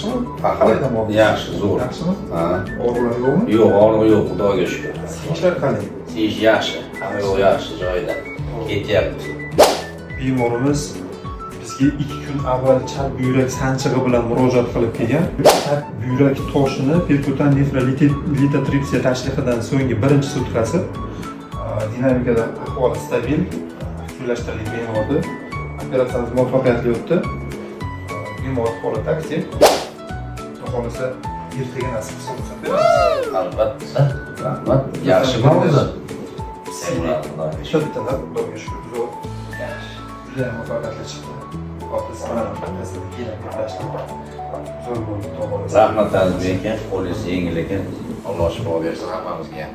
yaxshimi? Faqat yaxshi, zo'r. Yaxshimi? Ha. Og'riqlar yo'qmi? Yo'q, og'riq yo'q, Xudoga shukr. Ishlar qanday? Ish yaxshi, hamma yo'q yaxshi joyida. Ketyapti. Bemorimiz bizga 2 kun avval chap buyrak sanchig'i bilan murojaat qilib kelgan. Chap buyrak toshini perkutan nefrolitotripsiya tashliqidan so'nggi birinchi sutkasi dinamikada ahvoli stabil, kuylashtirdik bemorni. Operatsiyamiz muvaffaqiyatli o'tdi. Bemor holati aktiv. Xohlasa ertaga nasib qilsa beramiz. Albatta. Rahmat. Yaxshimi o'zi? Bittalar Xudoga shukr. Zo'r. Yaxshi. Juda ham muvaffaqiyatli chiqdi. Xohlasa mana bunaqasini keyin tashlab. Zo'r bo'ldi tomonimiz. Rahmat Azizbek aka, qo'lingiz yengil ekan. Alloh shifo bersin hammamizga.